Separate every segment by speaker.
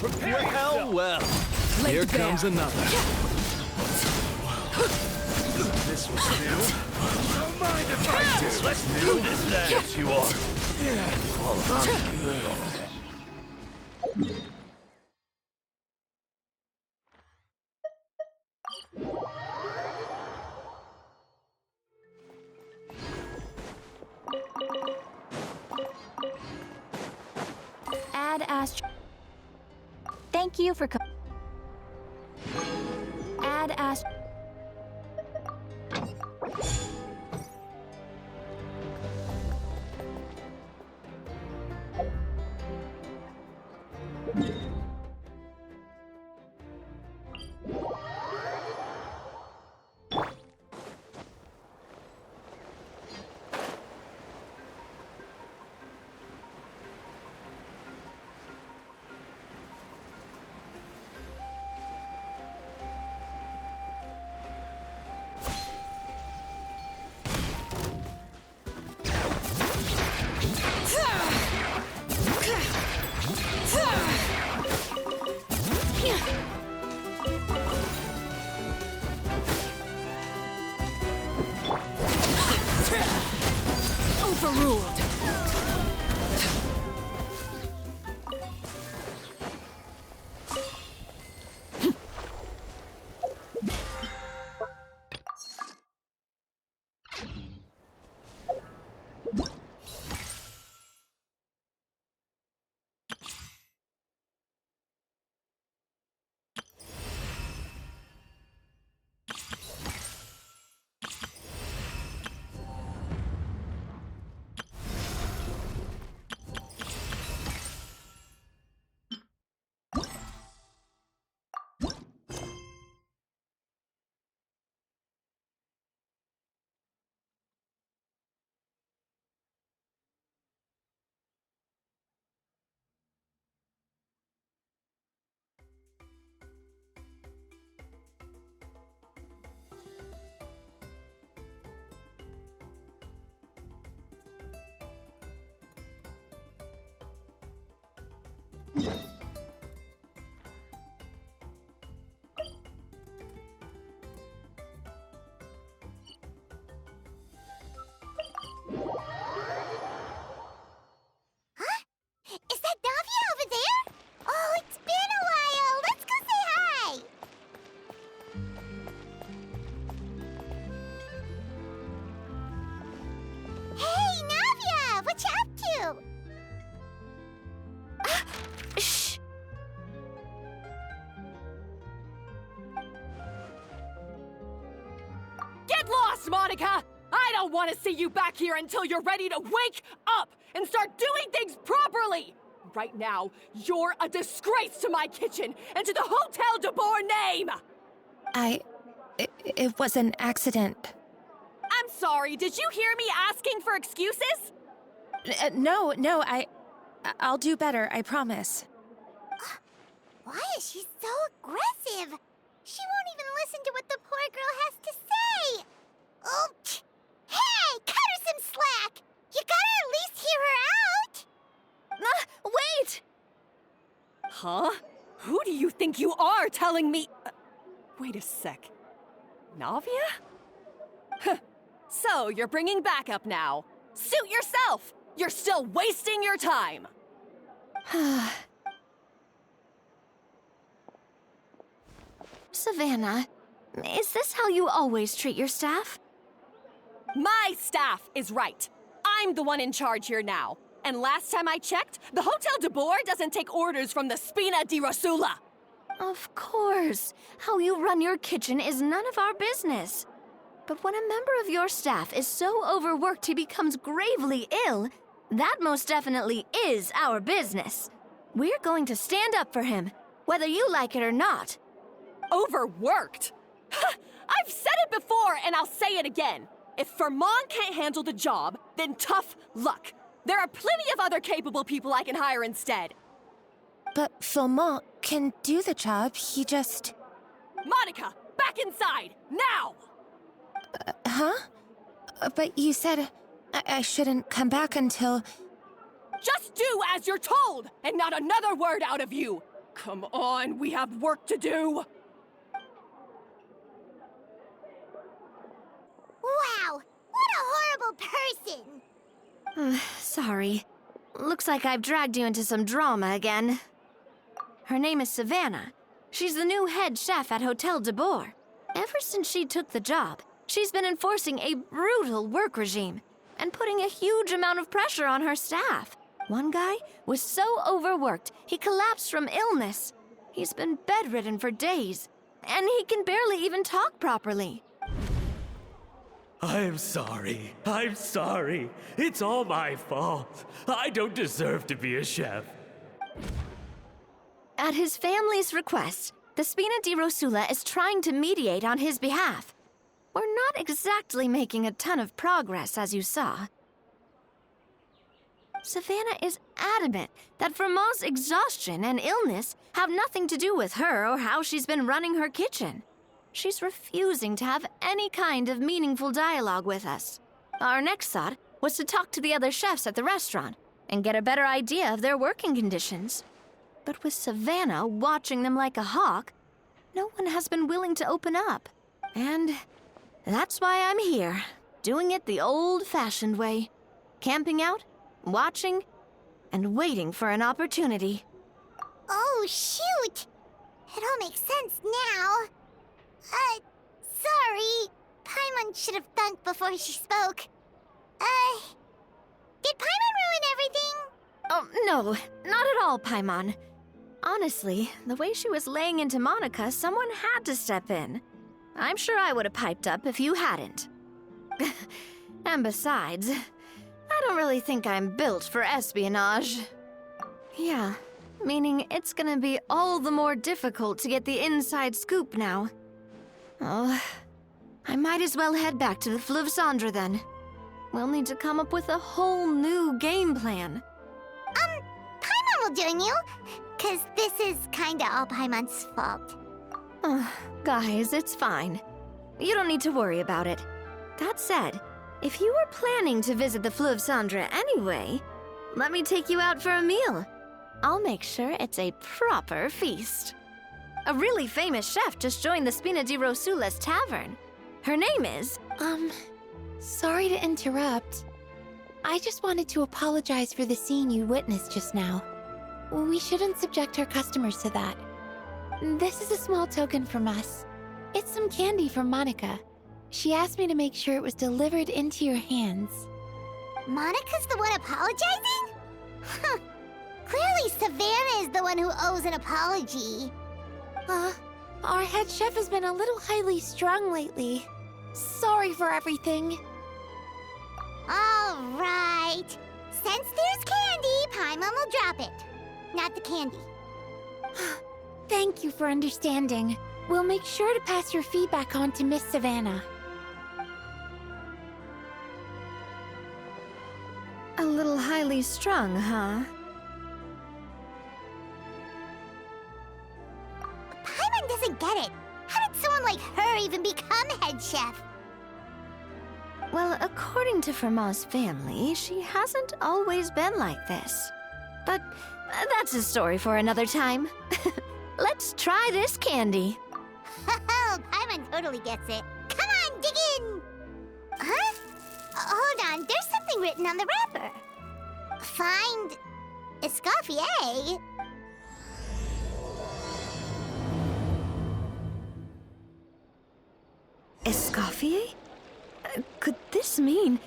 Speaker 1: Well. Here comes another.
Speaker 2: This was new. Don't mind if I do. Let's do this then. Yes, you are. Well, I'm good.
Speaker 3: Add Thank you for Add Overruled.
Speaker 4: Is that Navia over there? Oh, it's been a while. Let's go say hi. Hey, Navia, what you up to?
Speaker 3: Shh.
Speaker 5: Get lost, Monica! I don't want to see you back here until you're ready to wake up and start doing things properly! Right now, you're a disgrace to my kitchen and to the Hotel de Boer name!
Speaker 3: It was an accident.
Speaker 5: I'm sorry, did you hear me asking for excuses?
Speaker 3: No, I'll do better, I promise.
Speaker 4: Why is she so aggressive? She won't even listen to what the poor girl has to say. Oh, hey, cut her some slack. You gotta at least hear her out.
Speaker 3: Wait!
Speaker 5: Huh? Who do you think you are telling me? Wait a sec. Navia? Huh. So, you're bringing backup now. Suit yourself! You're still wasting your time!
Speaker 3: Savannah, is this how you always treat your staff?
Speaker 5: My staff is right. I'm the one in charge here now. And last time I checked, the Hotel de Boer doesn't take orders from the Spina di Rosula.
Speaker 3: Of course. How you run your kitchen is none of our business. But when a member of your staff is so overworked he becomes gravely ill, that most definitely is our business. We're going to stand up for him, whether you like it or not.
Speaker 5: Overworked? I've said it before and I'll say it again. If Fermon can't handle the job, then tough luck. There are plenty of other capable people I can hire instead.
Speaker 3: But Philmont can do the job, he just...
Speaker 5: Monica, back inside, now!
Speaker 3: Huh? But you said I shouldn't come back until...
Speaker 5: Just do as you're told, and not another word out of you! Come on, we have work to do!
Speaker 4: Wow, what a horrible person!
Speaker 3: Sorry. Looks like I've dragged you into some drama again. Her name is Savannah. She's the new head chef at Hotel de Boer. Ever since she took the job, she's been enforcing a brutal work regime and putting a huge amount of pressure on her staff. One guy was so overworked, he collapsed from illness. He's been bedridden for days, and he can barely even talk properly.
Speaker 6: I'm sorry. I'm sorry. It's all my fault. I don't deserve to be a chef.
Speaker 3: At his family's request, the Spina di Rosula is trying to mediate on his behalf. We're not exactly making a ton of progress, as you saw. Savannah is adamant that Vermont's exhaustion and illness have nothing to do with her or how she's been running her kitchen. She's refusing to have any kind of meaningful dialogue with us. Our next thought was to talk to the other chefs at the restaurant and get a better idea of their working conditions. But with Savannah watching them like a hawk, no one has been willing to open up. And that's why I'm here, doing it the old-fashioned way. Camping out, watching, and waiting for an opportunity.
Speaker 4: Oh, shoot! It all makes sense now. Sorry. Paimon should have thunk before she spoke. Did Paimon ruin everything?
Speaker 3: Oh, no, not at all, Paimon. Honestly, the way she was laying into Monica, someone had to step in. I'm sure I would have piped up if you hadn't. And besides, I don't really think I'm built for espionage. Yeah, meaning it's gonna be all the more difficult to get the inside scoop now. Oh, I might as well head back to the Fleuve Cendre then. We'll need to come up with a whole new game plan.
Speaker 4: Paimon will join you, 'cause this is kinda all Paimon's fault.
Speaker 3: Guys, it's fine. You don't need to worry about it. That said, if you were planning to visit the Fleuve Cendre anyway, let me take you out for a meal. I'll make sure it's a proper feast. A really famous chef just joined the Spina di Rosula's tavern. Her name is...
Speaker 7: Sorry to interrupt. I just wanted to apologize for the scene you witnessed just now. We shouldn't subject our customers to that. This is a small token from us. It's some candy from Monica. She asked me to make sure it was delivered into your hands.
Speaker 4: Monica's the one apologizing? Huh. Clearly Savannah is the one who owes an apology.
Speaker 7: Our head chef has been a little highly strung lately. Sorry for everything.
Speaker 4: All right. Since there's candy, Paimon will drop it. Not the candy.
Speaker 7: Thank you for understanding. We'll make sure to pass your feedback on to Miss Savannah.
Speaker 3: a little highly strung, huh?
Speaker 4: Paimon doesn't get it. How did someone like her even become head chef?
Speaker 3: Well, according to Fermat's family, she hasn't always been like this. But that's a story for another time. Let's try this candy.
Speaker 4: Oh, Paimon totally gets it. Come on, dig in! Huh? Hold on, there's something written on the wrapper. Find Escoffier.
Speaker 3: Escoffier? Could this mean...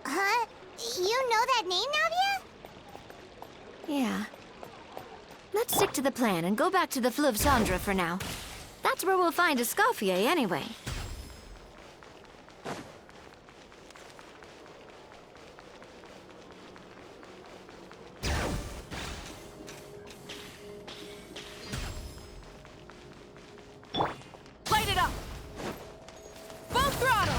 Speaker 4: Huh? You know that name, Navia?
Speaker 3: Yeah. Let's stick to the plan and go back to the Fleuve Cendre for now. That's where we'll find Escoffier anyway.
Speaker 5: Light it up! Full throttle!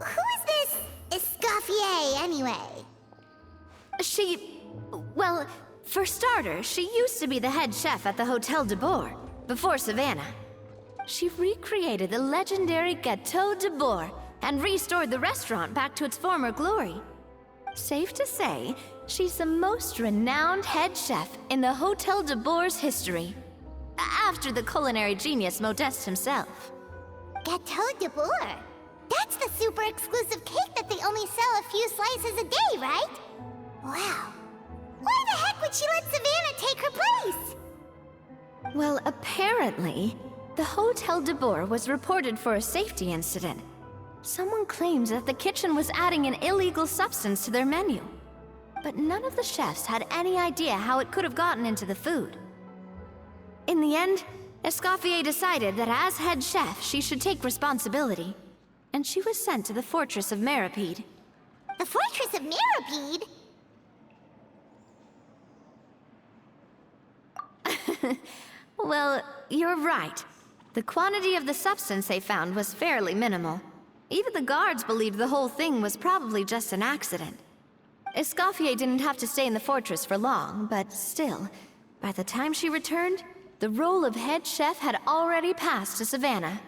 Speaker 4: who is this Escoffier, anyway?
Speaker 3: Well, for starters, she used to be the head chef at the Hotel de Boer, before Savannah. She recreated the legendary Gâteau de Boer and restored the restaurant back to its former glory. Safe to say, she's the most renowned head chef in the Hotel de Boer's history, after the culinary genius Modeste himself.
Speaker 4: Gâteau de Boer? That's the super exclusive cake that they only sell a few slices a day, right? Wow. Why the heck would she let Savannah take her place?
Speaker 3: Well, apparently, the Hotel de Boer was reported for a safety incident. Someone claims that the kitchen was adding an illegal substance to their menu. But none of the chefs had any idea how it could have gotten into the food. In the end, Escoffier decided that as head chef, she should take responsibility. And she was sent to the Fortress of Meripede.
Speaker 4: The Fortress of Meripede?
Speaker 3: Well, you're right. The quantity of the substance they found was fairly minimal. Even the guards believed the whole thing was probably just an accident. Escoffier didn't have to stay in the fortress for long, but still, by the time she returned, the role of head chef had already passed to Savannah.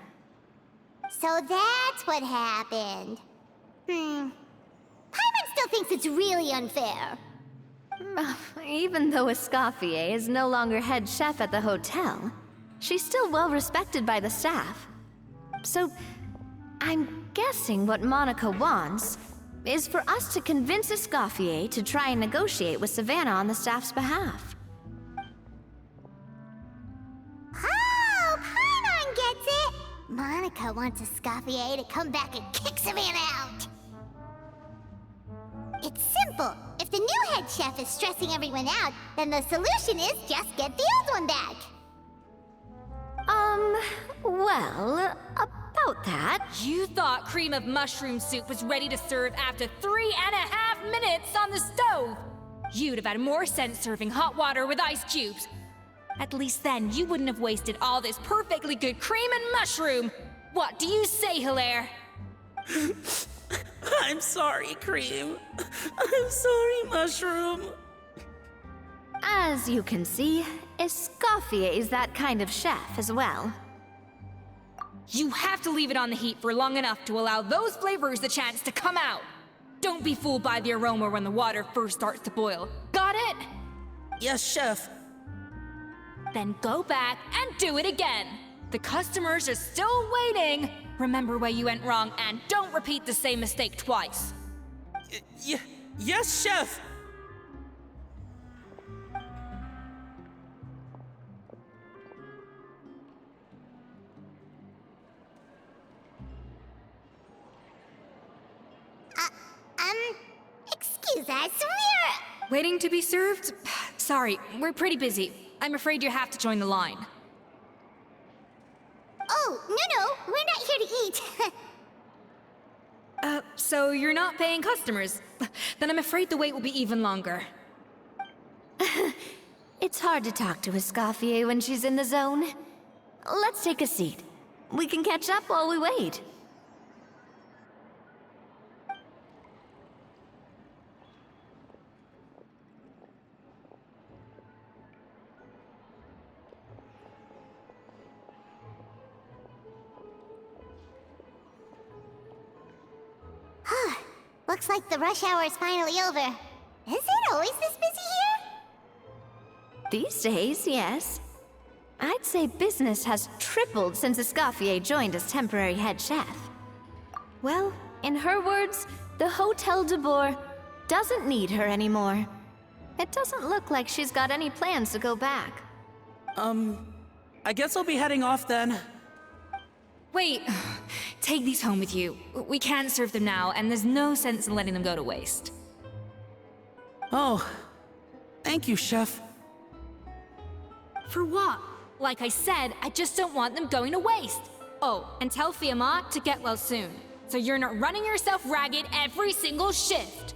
Speaker 4: So that's what happened. Paimon still thinks it's really unfair.
Speaker 3: Even though Escoffier is no longer head chef at the hotel, she's still well respected by the staff. So, I'm guessing what Monica wants is for us to convince Escoffier to try and negotiate with Savannah on the staff's behalf.
Speaker 4: Oh, Paimon gets it! Monica wants Escoffier to come back and kick Savannah out. It's simple. If the new head chef is stressing everyone out, then the solution is just get the old one back.
Speaker 3: Well, about that...
Speaker 8: You thought cream of mushroom soup was ready to serve after 3.5 minutes on the stove! You'd have had more sense serving hot water with ice cubes. At least then, you wouldn't have wasted all this perfectly good cream and mushroom! What do you say, Hilaire?
Speaker 9: I'm sorry, Cream. I'm sorry, Mushroom.
Speaker 3: As you can see, Escoffier is that kind of chef as well.
Speaker 8: You have to leave it on the heat for long enough to allow those flavors the chance to come out. Don't be fooled by the aroma when the water first starts to boil. Got it?
Speaker 9: Yes, Chef.
Speaker 8: Then go back and do it again. The customers are still waiting. Remember where you went wrong and don't repeat the same mistake twice.
Speaker 9: Yes, Chef.
Speaker 4: Excuse us,
Speaker 8: Waiting to be served? Sorry, we're pretty busy. I'm afraid you have to join the line.
Speaker 4: Oh, no, we're not here to eat.
Speaker 8: So you're not paying customers? Then I'm afraid the wait will be even longer.
Speaker 3: It's hard to talk to Escoffier when she's in the zone. Let's take a seat. We can catch up while we wait.
Speaker 4: Looks like the rush hour is finally over. Is it always this busy here?
Speaker 3: These days, yes. I'd say business has tripled since Escoffier joined as temporary head chef. Well, in her words, the Hotel de Boer doesn't need her anymore. It doesn't look like she's got any plans to go back.
Speaker 9: I guess I'll be heading off then.
Speaker 8: Wait, take these home with you. We can't serve them now, and there's no sense in letting them go to waste.
Speaker 9: Oh, thank you, Chef.
Speaker 8: For what? Like I said, I just don't want them going to waste. Oh, and tell Fiamma to get well soon, so you're not running yourself ragged every single shift.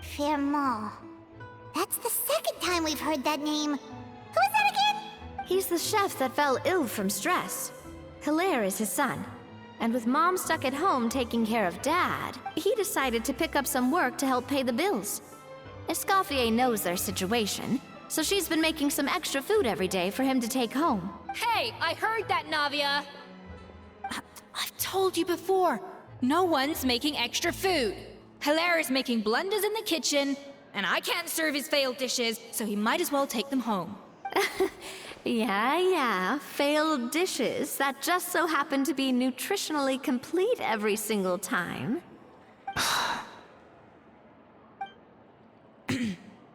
Speaker 4: Fiamma. That's the second time we've heard that name. Who is that again?
Speaker 3: He's the chef that fell ill from stress. Hilaire is his son. And with Mom stuck at home taking care of Dad, he decided to pick up some work to help pay the bills. Escoffier knows their situation, so she's been making some extra food every day for him to take home.
Speaker 8: Hey, I heard that, Navia!
Speaker 7: I've told you before.
Speaker 8: No one's making extra food. Hilaire is making blunders in the kitchen, and I can't serve his failed dishes, so he might as well take them home.
Speaker 3: Yeah, failed dishes that just so happen to be nutritionally complete every single time.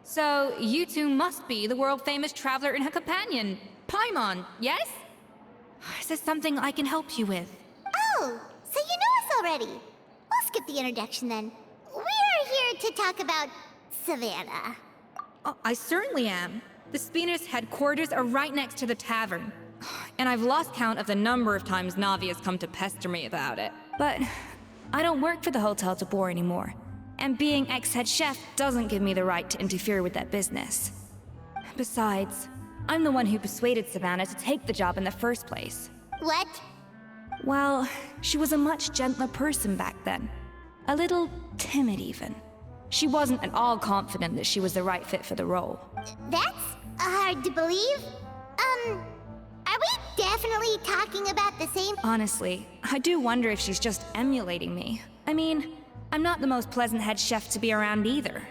Speaker 8: So, you two must be the world-famous traveler and her companion, Paimon, yes? Is there something I can help you with?
Speaker 4: Oh, so you know us already. We'll skip the introduction then. We're here to talk about Savannah.
Speaker 8: Oh, I certainly am. The Spinner's headquarters are right next to the tavern. And I've lost count of the number of times Navia's come to pester me about it. But I don't work for the Hotel de Boer anymore. And being ex-head chef doesn't give me the right to interfere with that business. Besides, I'm the one who persuaded Savannah to take the job in the first place.
Speaker 4: What?
Speaker 8: Well, she was a much gentler person back then. A little timid even. She wasn't at all confident that she was the right fit for the role.
Speaker 4: That's hard to believe. Are we definitely talking about the same?
Speaker 8: Honestly, I do wonder if she's just emulating me. I mean, I'm not the most pleasant head chef to be around either.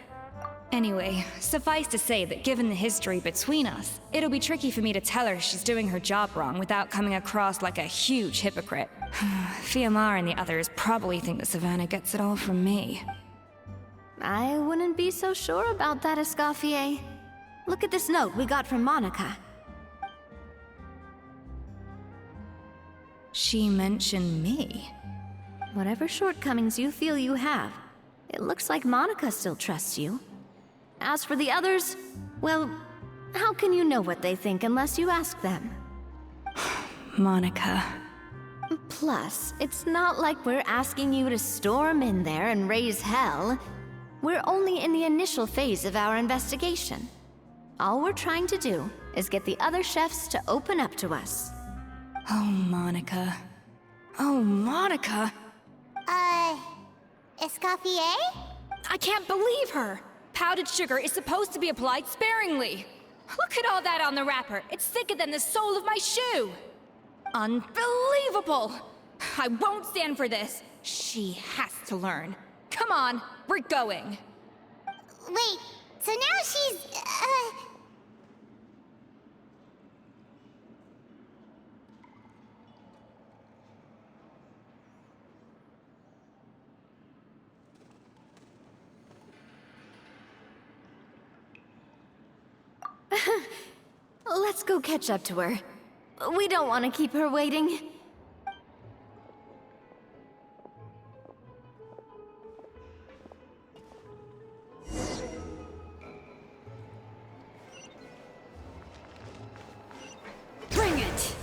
Speaker 8: Anyway, suffice to say that given the history between us, it'll be tricky for me to tell her she's doing her job wrong without coming across like a huge hypocrite. Fiamar and the others probably think that Savannah gets it all from me.
Speaker 3: I wouldn't be so sure about that, Escoffier. Look at this note we got from Monica.
Speaker 8: She mentioned me.
Speaker 3: Whatever shortcomings you feel you have, it looks like Monica still trusts you. As for the others, well, how can you know what they think unless you ask them?
Speaker 8: Monica.
Speaker 3: Plus, it's not like we're asking you to storm in there and raise hell. We're only in the initial phase of our investigation. All we're trying to do is get the other chefs to open up to us.
Speaker 8: Oh, Monica. Oh, Monica!
Speaker 4: Escoffier?
Speaker 8: I can't believe her! Powdered sugar is supposed to be applied sparingly. Look at all that on the wrapper. It's thicker than the sole of my shoe. Unbelievable! I won't stand for this. She has to learn. Come on, we're going.
Speaker 4: Wait, so now she's,
Speaker 3: Let's go catch up to her. We don't want to keep her waiting.
Speaker 5: Bring it!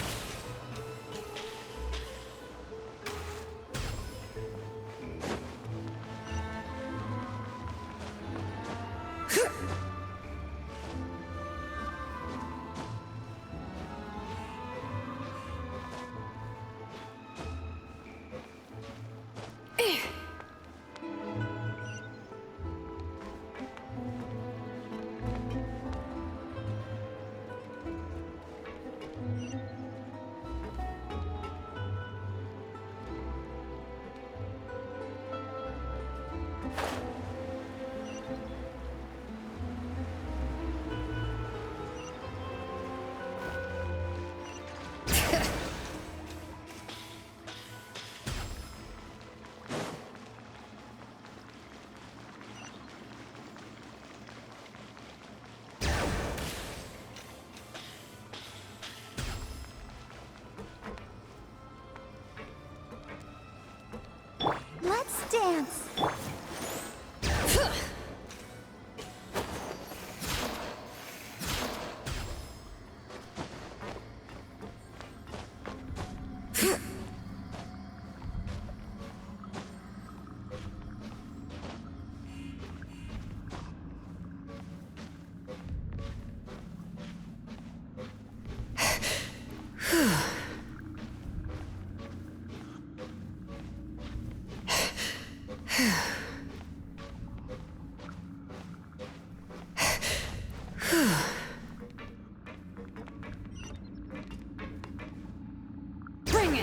Speaker 3: Let's dance.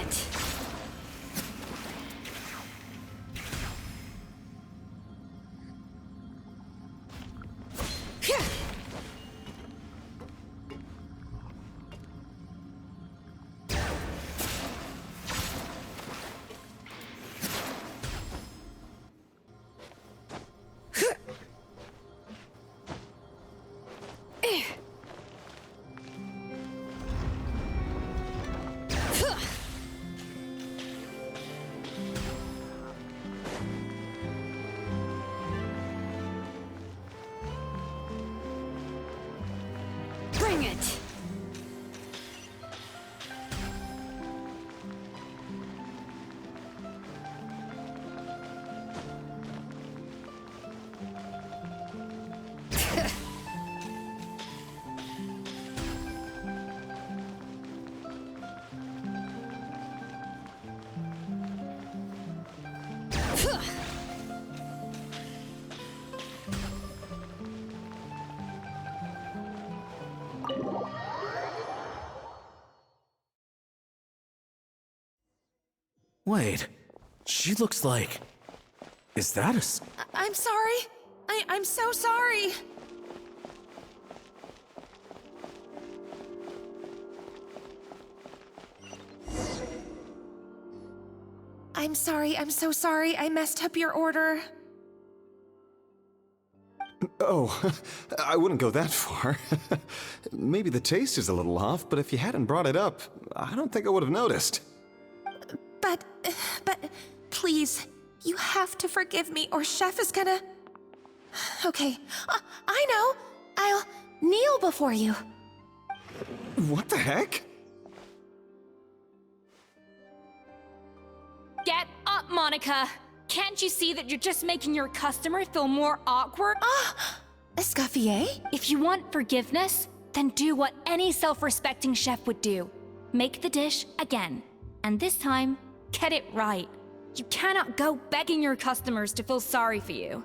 Speaker 5: it! Bring it!
Speaker 1: Wait, she looks like... Is that a...
Speaker 5: I'm sorry. I'm so sorry. I'm sorry. I'm so sorry. I messed up your order.
Speaker 10: Oh, I wouldn't go that far. Maybe the taste is a little off, but if you hadn't brought it up, I don't think I would have noticed.
Speaker 5: But, please, you have to forgive me or Chef is gonna... Okay, I know. I'll kneel before you.
Speaker 10: What the heck?
Speaker 8: Get up, Monica! Can't you see that you're just making your customer feel more awkward?
Speaker 5: Escoffier?
Speaker 8: If you want forgiveness, then do what any self-respecting chef would do. Make the dish again. And this time, get it right. You cannot go begging your customers to feel sorry for you.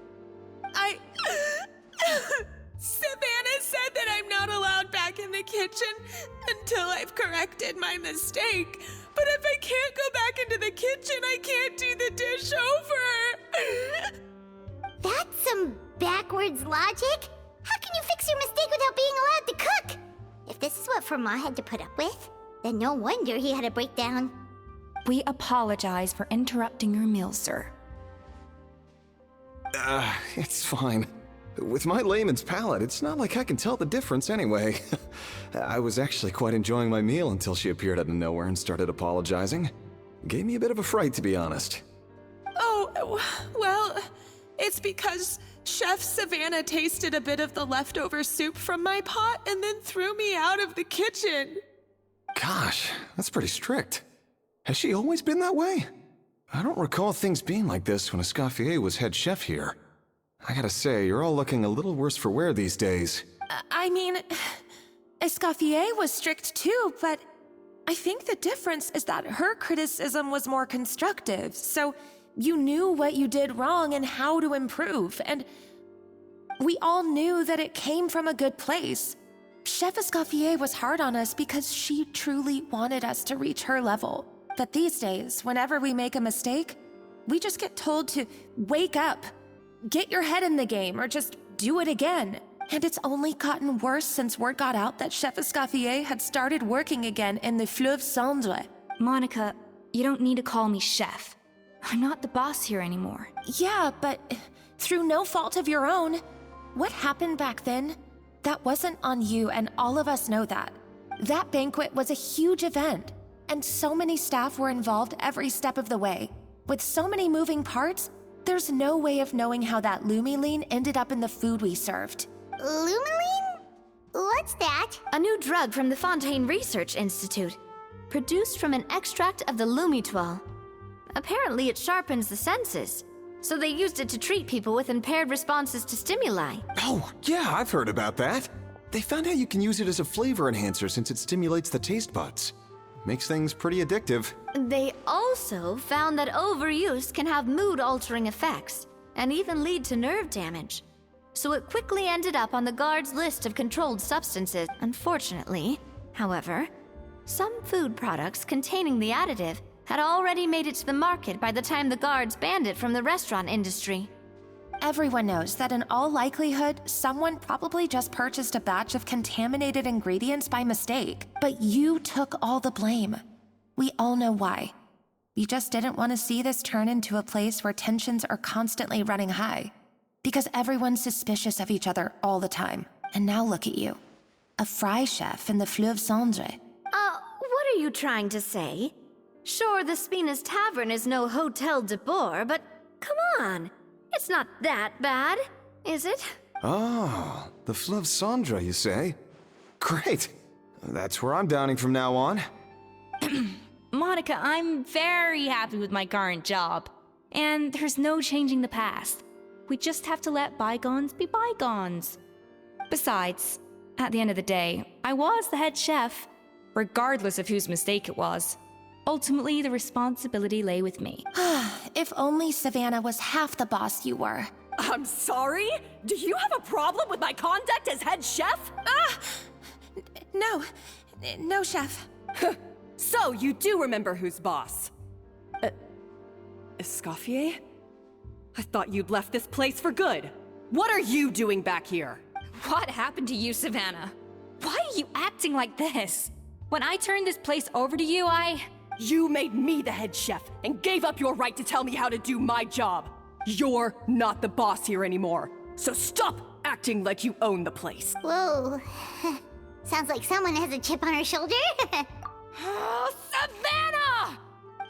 Speaker 5: Savannah said that I'm not allowed back in the kitchen until I've corrected my mistake. But if I can't go back into the kitchen, I can't do the dish over.
Speaker 4: That's some backwards logic. How can you fix your mistake without being allowed to cook? If this is what Fermat had to put up with, then no wonder he had a breakdown.
Speaker 8: We apologize for interrupting your meal, sir.
Speaker 10: It's fine. With my layman's palate, it's not like I can tell the difference anyway. I was actually quite enjoying my meal until she appeared out of nowhere and started apologizing. Gave me a bit of a fright, to be honest.
Speaker 5: Oh, well, it's because Chef Savannah tasted a bit of the leftover soup from my pot and then threw me out of the kitchen.
Speaker 10: Gosh, that's pretty strict. Has she always been that way? I don't recall things being like this when Escoffier was head chef here. I gotta say, you're all looking a little worse for wear these days.
Speaker 5: I mean, Escoffier was strict too, but I think the difference is that her criticism was more constructive, so you knew what you did wrong and how to improve, and we all knew that it came from a good place. Chef Escoffier was hard on us because she truly wanted us to reach her level. But these days, whenever we make a mistake, we just get told to wake up, get your head in the game, or just do it again. And it's only gotten worse since word got out that Chef Escoffier had started working again in the Fleuve Cendre.
Speaker 8: Monica, you don't need to call me chef. I'm not the boss here anymore.
Speaker 5: Yeah, but through no fault of your own. What happened back then? That wasn't on you, and all of us know that. That banquet was a huge event, and so many staff were involved every step of the way. With so many moving parts, there's no way of knowing how that lumiline ended up in the food we served.
Speaker 4: Lumiline? What's that?
Speaker 3: A new drug from the Fontaine Research Institute, produced from an extract of the lumitoile. Apparently it sharpens the senses, so they used it to treat people with impaired responses to stimuli.
Speaker 10: Oh, yeah, I've heard about that. They found out you can use it as a flavor enhancer since it stimulates the taste buds. Makes things pretty addictive.
Speaker 3: They also found that overuse can have mood-altering effects, and even lead to nerve damage. So it quickly ended up on the guard's list of controlled substances. Unfortunately, however, some food products containing the additive had already made it to the market by the time the guards banned it from the restaurant industry.
Speaker 11: Everyone knows that in all likelihood, someone probably just purchased a batch of contaminated ingredients by mistake. But you took all the blame. We all know why. You just didn't want to see this turn into a place where tensions are constantly running high. Because everyone's suspicious of each other all the time. And now look at you. A fry chef in the Fleuve Cendre.
Speaker 3: What are you trying to say? Sure, the Spina's Tavern is no Hotel de Boer, but come on. It's not that bad, is it?
Speaker 10: Oh, the Fleuve Cendre, you say? Great. That's where I'm dining from now on.
Speaker 8: Monica, I'm very happy with my current job. And there's no changing the past. We just have to let bygones be bygones. Besides, at the end of the day, I was the head chef, regardless of whose mistake it was. Ultimately, the responsibility lay with me.
Speaker 11: If only Savannah was half the boss you were.
Speaker 5: I'm sorry? Do you have a problem with my conduct as head chef?
Speaker 11: No, chef.
Speaker 5: So, you do remember who's boss? Escoffier? I thought you'd left this place for good. What are you doing back here?
Speaker 8: What happened to you, Savannah? Why are you acting like this? When I turned this place over to you,
Speaker 5: You made me the head chef and gave up your right to tell me how to do my job. You're not the boss here anymore, so stop acting like you own the place.
Speaker 4: Whoa. Sounds like someone has a chip on her shoulder.
Speaker 8: Oh, Savannah!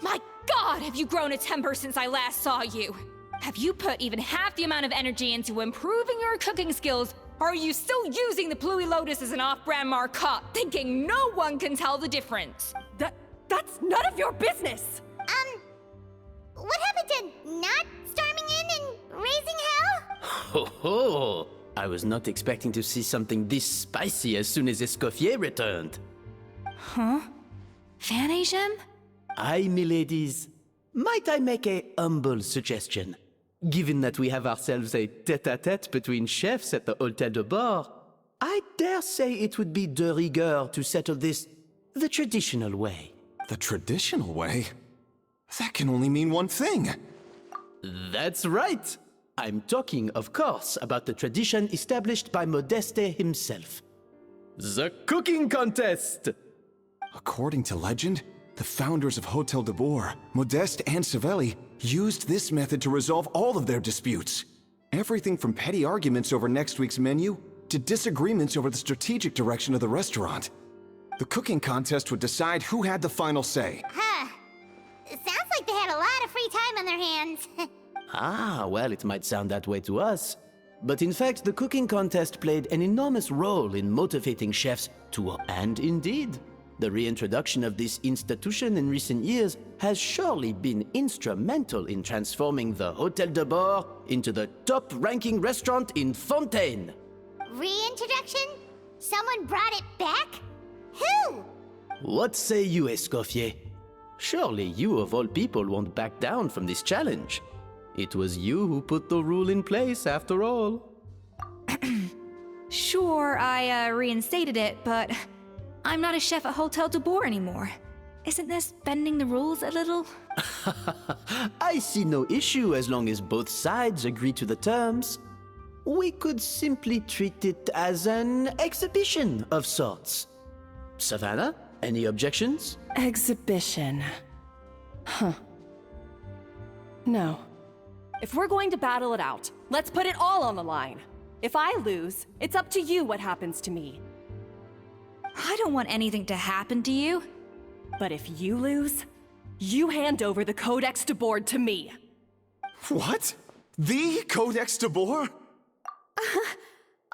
Speaker 8: My God, have you grown a temper since I last saw you? Have you put even half the amount of energy into improving your cooking skills, or are you still using the Pluie Lotus as an off-brand marcotte, thinking no one can tell the difference?
Speaker 5: That's none of your business!
Speaker 4: What happened to not storming in and raising hell?
Speaker 6: Ho ho! I was not expecting to see something this spicy as soon as Escoffier returned.
Speaker 8: Huh? Van Agem?
Speaker 6: Aye, miladies. Might I make a humble suggestion? Given that we have ourselves a tête-à-tête between chefs at the Hôtel de Bord, I dare say it would be de rigueur to settle this the traditional way.
Speaker 10: The traditional way? That can only mean one thing.
Speaker 6: That's right. I'm talking, of course, about the tradition established by Modeste himself. The cooking contest!
Speaker 10: According to legend, the founders of Hotel de Boer, Modeste and Savelli, used this method to resolve all of their disputes. Everything from petty arguments over next week's menu to disagreements over the strategic direction of the restaurant. The cooking contest would decide who had the final say.
Speaker 4: Huh. It sounds like they had a lot of free time on their hands.
Speaker 6: Ah, well, it might sound that way to us. But in fact, the cooking contest played an enormous role in motivating chefs to, and indeed, the reintroduction of this institution in recent years has surely been instrumental in transforming the Hôtel de Bord into the top-ranking restaurant in Fontaine.
Speaker 4: Reintroduction? Someone brought it back? Who?
Speaker 6: What say you, Escoffier? Surely you of all people won't back down from this challenge. It was you who put the rule in place, after all.
Speaker 8: Sure, I reinstated it, but I'm not a chef at Hotel de Boer anymore. Isn't this bending the rules a little?
Speaker 6: I see no issue as long as both sides agree to the terms. We could simply treat it as an exhibition of sorts. Savannah, any objections?
Speaker 5: Exhibition. Huh. No. If we're going to battle it out, let's put it all on the line. If I lose, it's up to you what happens to me.
Speaker 8: I don't want anything to happen to you.
Speaker 5: But if you lose, you hand over the Codex de Boer to me.
Speaker 10: What? The Codex de Boer?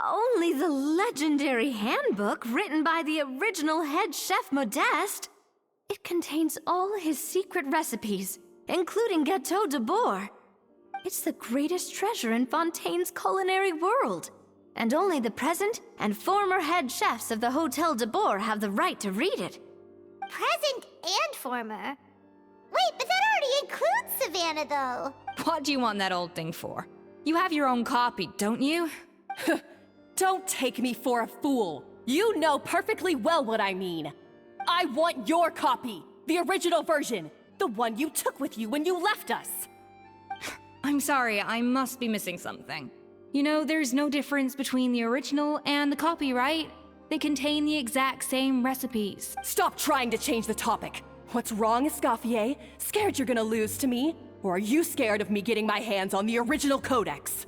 Speaker 3: Only the legendary handbook written by the original head chef Modeste. It contains all his secret recipes, including Gâteau de Boer. It's the greatest treasure in Fontaine's culinary world, and only the present and former head chefs of the Hôtel de Boer have the right to read it.
Speaker 4: Present and former? Wait, but that already includes Savannah, though.
Speaker 8: What do you want that old thing for? You have your own copy, don't you?
Speaker 5: Don't take me for a fool. You know perfectly well what I mean. I want your copy, the original version. The one you took with you when you left us!
Speaker 8: I'm sorry, I must be missing something. You know, there's no difference between the original and the copy, right? They contain the exact same recipes.
Speaker 5: Stop trying to change the topic! What's wrong, Escoffier? Scared you're gonna lose to me? Or are you scared of me getting my hands on the original codex?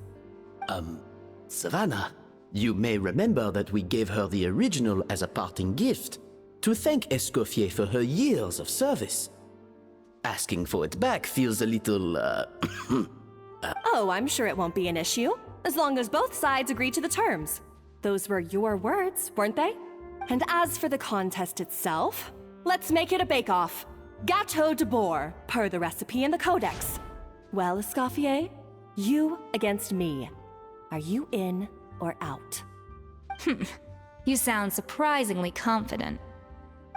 Speaker 6: Savannah, you may remember that we gave her the original as a parting gift to thank Escoffier for her years of service. Asking for it back feels a little,
Speaker 5: Oh, I'm sure it won't be an issue, as long as both sides agree to the terms. Those were your words, weren't they? And as for the contest itself, let's make it a bake-off. Gâteau de Bourg, per the recipe in the codex. Well, Escoffier, you against me. Are you in or out?
Speaker 8: You sound surprisingly confident.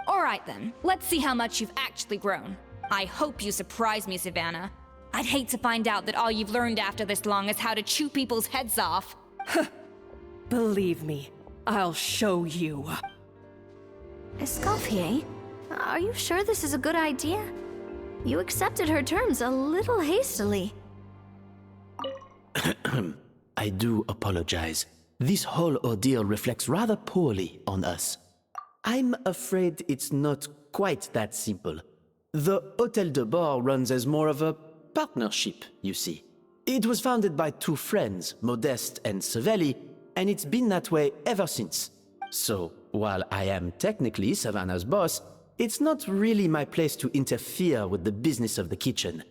Speaker 8: Alright then, let's see how much you've actually grown. I hope you surprise me, Savannah. I'd hate to find out that all you've learned after this long is how to chew people's heads off.
Speaker 5: Believe me, I'll show you.
Speaker 3: Escoffier, are you sure this is a good idea? You accepted her terms a little hastily.
Speaker 6: I do apologize. This whole ordeal reflects rather poorly on us. I'm afraid it's not quite that simple. The Hôtel de Bord runs as more of a partnership, you see. It was founded by two friends, Modeste and Savelli, and it's been that way ever since. So, while I am technically Savannah's boss, it's not really my place to interfere with the business of the kitchen.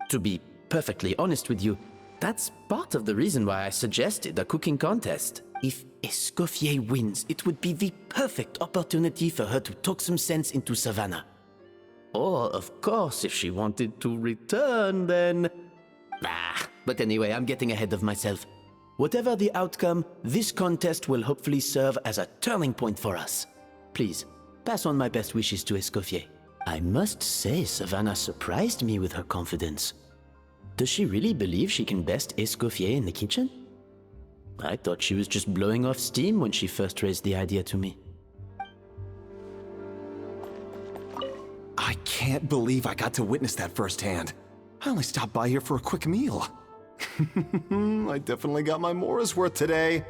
Speaker 6: To be perfectly honest with you, that's part of the reason why I suggested a cooking contest. If Escoffier wins, it would be the perfect opportunity for her to talk some sense into Savannah. Or, of course, if she wanted to return, then... But anyway, I'm getting ahead of myself. Whatever the outcome, this contest will hopefully serve as a turning point for us. Please, pass on my best wishes to Escoffier. I must say, Savannah surprised me with her confidence. Does she really believe she can best Escoffier in the kitchen? I thought she was just blowing off steam when she first raised the idea to me.
Speaker 10: I can't believe I got to witness that firsthand. I only stopped by here for a quick meal. I definitely got my Mora's worth today.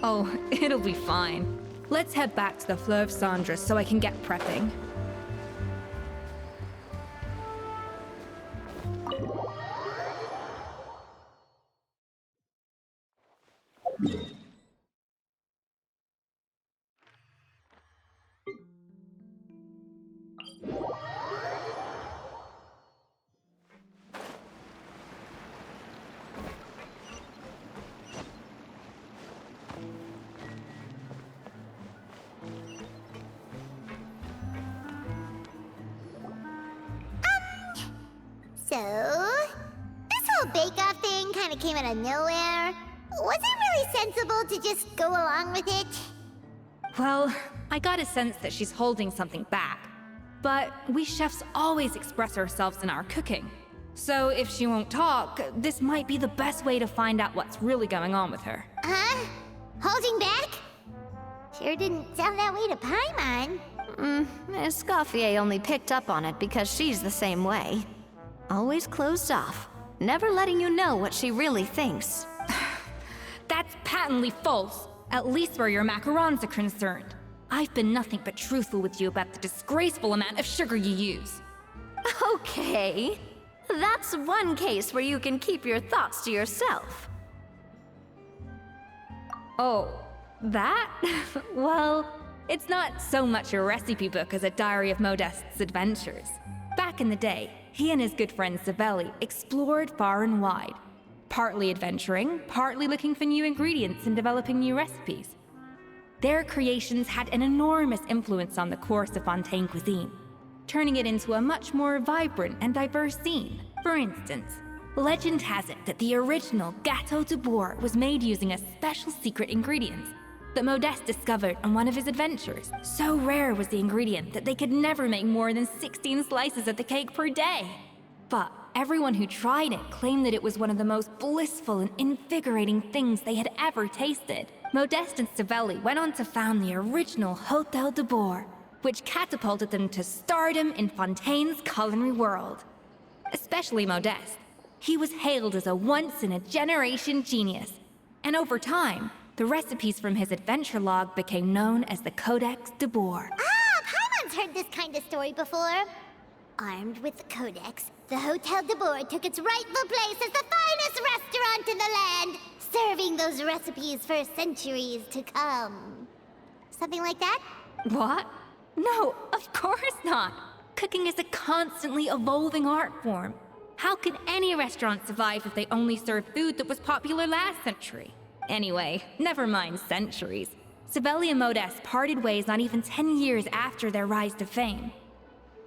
Speaker 8: Oh, it'll be fine. Let's head back to the Fleuve Cendres so I can get prepping.
Speaker 4: So, this whole bake-off thing kind of came out of nowhere. Was it really sensible to just go along with it?
Speaker 8: Well, I got a sense that she's holding something back. But we chefs always express ourselves in our cooking. So if she won't talk, this might be the best way to find out what's really going on with her.
Speaker 4: Huh? Holding back? Sure didn't sound that way to Paimon.
Speaker 3: Escoffier only picked up on it because she's the same way. Always closed off, never letting you know what she really thinks.
Speaker 8: That's patently false, at least where your macarons are concerned. I've been nothing but truthful with you about the disgraceful amount of sugar you use.
Speaker 3: Okay, that's one case where you can keep your thoughts to yourself.
Speaker 8: Oh, that? Well, it's not so much a recipe book as a diary of Modeste's adventures. Back in the day, he and his good friend Savelli explored far and wide, partly adventuring, partly looking for new ingredients and developing new recipes. Their creations had an enormous influence on the course of Fontaine cuisine, turning it into a much more vibrant and diverse scene. For instance, legend has it that the original Gâteau de Bourg was made using a special secret ingredient that Modeste discovered on one of his adventures. So rare was the ingredient that they could never make more than 16 slices of the cake per day. But everyone who tried it claimed that it was one of the most blissful and invigorating things they had ever tasted. Modeste and Savelli went on to found the original Hôtel de Bourg, which catapulted them to stardom in Fontaine's culinary world. Especially Modeste. He was hailed as a once-in-a-generation genius, and over time, the recipes from his adventure log became known as the Codex de Boer.
Speaker 4: Paimon's heard this kind of story before. Armed with the Codex, the Hotel de Boer took its rightful place as the finest restaurant in the land, serving those recipes for centuries to come. Something like that?
Speaker 8: What? No, of course not. Cooking is a constantly evolving art form. How could any restaurant survive if they only served food that was popular last century? Anyway, never mind centuries. Savelli and Modeste parted ways not even 10 years after their rise to fame.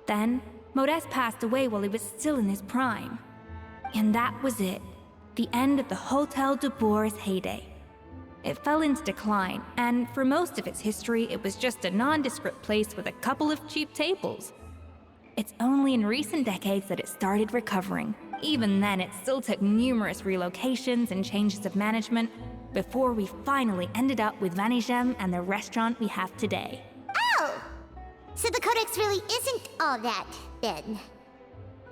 Speaker 8: Then, Modeste passed away while he was still in his prime. And that was it. The end of the Hotel de Boer's heyday. It fell into decline, and for most of its history, it was just a nondescript place with a couple of cheap tables. It's only in recent decades that it started recovering. Even then, it still took numerous relocations and changes of management before we finally ended up with Vanigem and the restaurant we have today.
Speaker 4: Oh! So the Codex really isn't all that, then.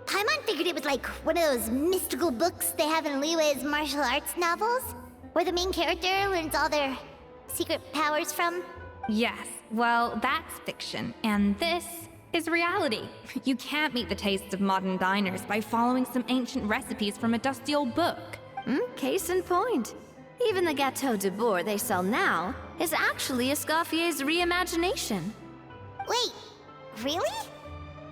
Speaker 4: Paimon figured it was like one of those mystical books they have in Liyue's martial arts novels, where the main character learns all their secret powers from.
Speaker 8: Yes, well, that's fiction, and this is reality. You can't meet the tastes of modern diners by following some ancient recipes from a dusty old book.
Speaker 3: Case in point. Even the Gâteau de Boer they sell now is actually Escoffier's reimagination.
Speaker 4: Wait, really?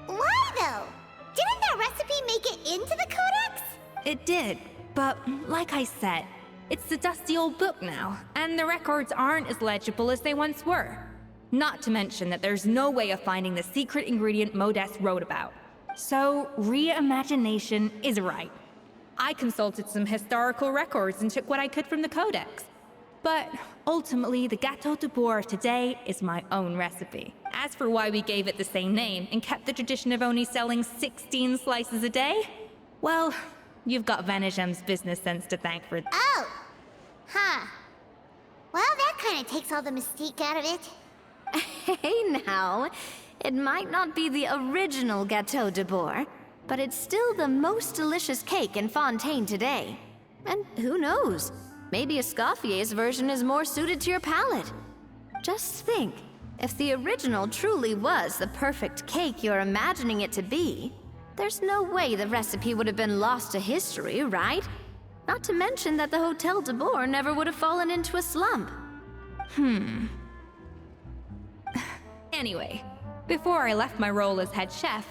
Speaker 4: Why though? Didn't that recipe make it into the Codex?
Speaker 8: It did, but like I said, it's the dusty old book now, and the records aren't as legible as they once were. Not to mention that there's no way of finding the secret ingredient Modeste wrote about. So, reimagination is right. I consulted some historical records and took what I could from the Codex. But ultimately, the Gâteau de Boer of today is my own recipe. As for why we gave it the same name and kept the tradition of only selling 16 slices a day, well, you've got Vanigem's business sense to thank for that.
Speaker 4: Oh! Huh. Well, that kind of takes all the mystique out of it.
Speaker 3: Hey now, it might not be the original Gâteau de Boer, but it's still the most delicious cake in Fontaine today. And who knows, maybe Escoffier's version is more suited to your palate. Just think, if the original truly was the perfect cake you're imagining it to be, there's no way the recipe would have been lost to history, right? Not to mention that the Hotel de Boer never would have fallen into a slump.
Speaker 8: Anyway, before I left my role as head chef,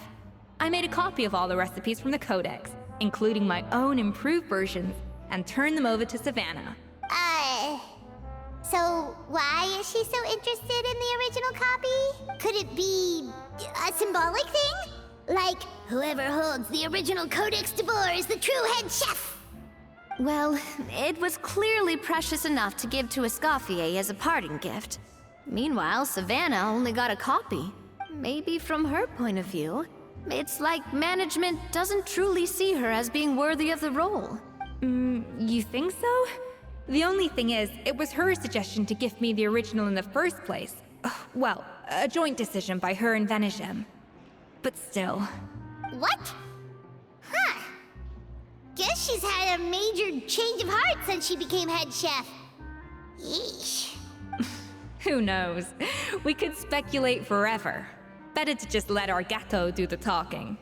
Speaker 8: I made a copy of all the recipes from the Codex, including my own improved versions, and turned them over to Savannah.
Speaker 4: So why is she so interested in the original copy? Could it be a symbolic thing? Like, whoever holds the original Codex de Boer is the true head chef?
Speaker 3: Well, it was clearly precious enough to give to Escoffier as a parting gift. Meanwhile, Savannah only got a copy. Maybe from her point of view, it's like management doesn't truly see her as being worthy of the role.
Speaker 8: You think so? The only thing is, it was her suggestion to gift me the original in the first place. Well, a joint decision by her and Vanigem. But still.
Speaker 4: What? Huh. Guess she's had a major change of heart since she became head chef. Yeesh.
Speaker 8: Who knows? We could speculate forever. Better to just let our Gâteau do the talking.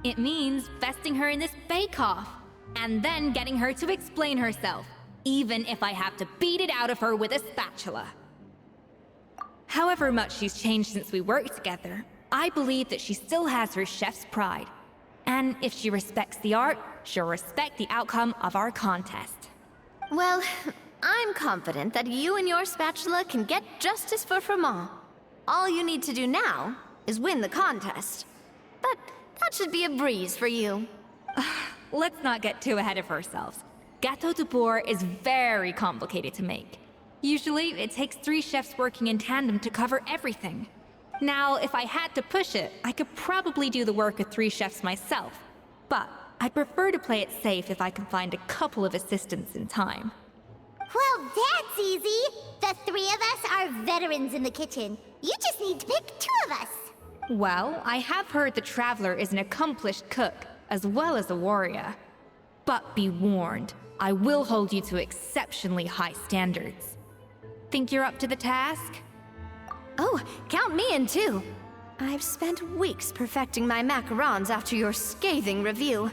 Speaker 8: It means besting her in this bake-off, and then getting her to explain herself, even if I have to beat it out of her with a spatula. However much she's changed since we worked together, I believe that she still has her chef's pride. And if she respects the art, she'll respect the outcome of our contest.
Speaker 3: Well, I'm confident that you and your spatula can get justice for Froment. All you need to do now is win the contest. But that should be a breeze for you.
Speaker 8: Let's not get too ahead of ourselves. Gâteau de Boer is very complicated to make. Usually, it takes 3 chefs working in tandem to cover everything. Now, if I had to push it, I could probably do the work of 3 chefs myself. But I'd prefer to play it safe if I can find a couple of assistants in time.
Speaker 4: Well, that's easy. The 3 of us are veterans in the kitchen. You just need to pick 2 of us.
Speaker 8: Well, I have heard the Traveler is an accomplished cook, as well as a warrior. But be warned, I will hold you to exceptionally high standards. Think you're up to the task?
Speaker 3: Oh, count me in too. I've spent weeks perfecting my macarons after your scathing review.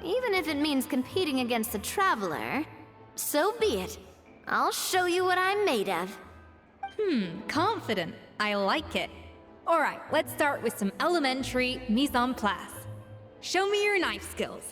Speaker 3: Even if it means competing against the Traveler, so be it. I'll show you what I'm made of.
Speaker 8: Confident. I like it. Alright, let's start with some elementary mise en place. Show me your knife skills.